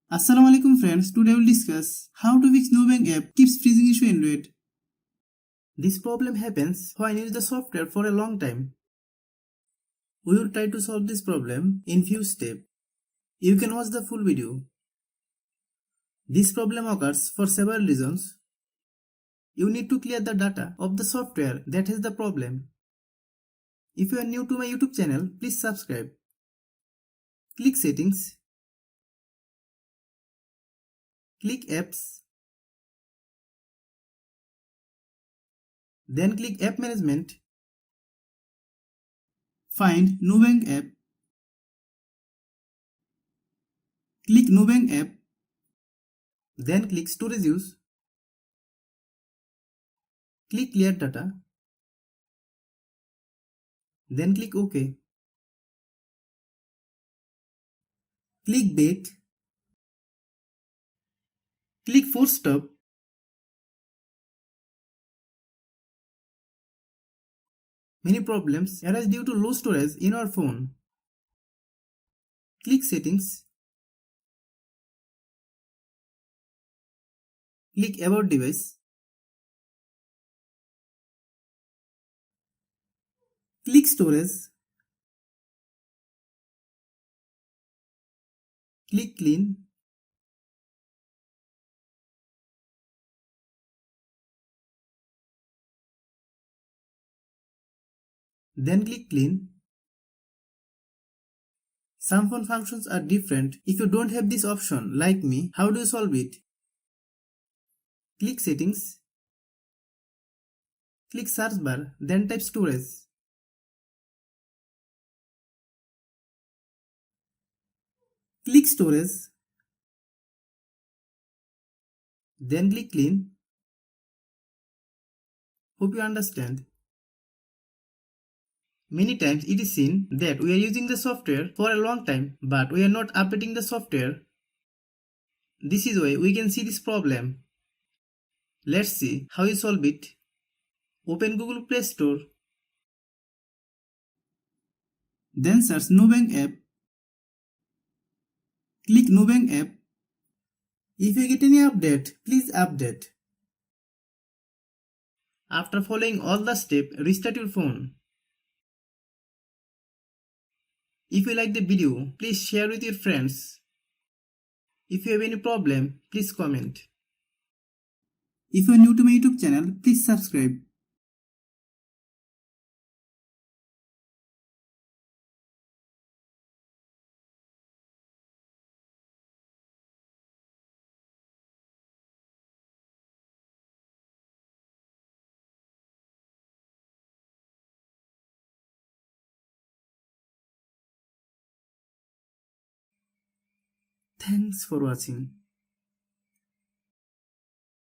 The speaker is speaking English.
Assalamualaikum friends, today we will discuss how to fix neobank app keeps freezing issue Android. This problem happens when you use the software for a long time. We will try to solve this problem in few steps. You can watch the full video. This problem occurs for several reasons. You need to clear the data of the software that has the problem. If you are new to my YouTube channel, please subscribe. Click Settings. Click Apps. Then click App Management. Find Nubank app. Click Nubank app. Then click Storage Use. Click Clear Data. Then click OK. Click Back. Click Force Stop. Many problems arise due to low storage in our phone. Click Settings. Click About Device. Click Storage. Click Clean. Then click Clean. Some phone functions are different. If you don't have this option, like me, how do you solve it? Click Settings. Click Search Bar, then type Storage. Click Storage. Then click Clean. Hope you understand. Many times it is seen that we are using the software for a long time, but we are not updating the software. This is why we can see this problem. Let's see how you solve it. Open Google Play Store. Then search Nubank app. Click Nubank app. If you get any update, please update. After following all the steps, restart your phone. If you like the video, please share with your friends. If you have any problem, please comment. If you are new to my YouTube channel, please subscribe. Thanks for watching.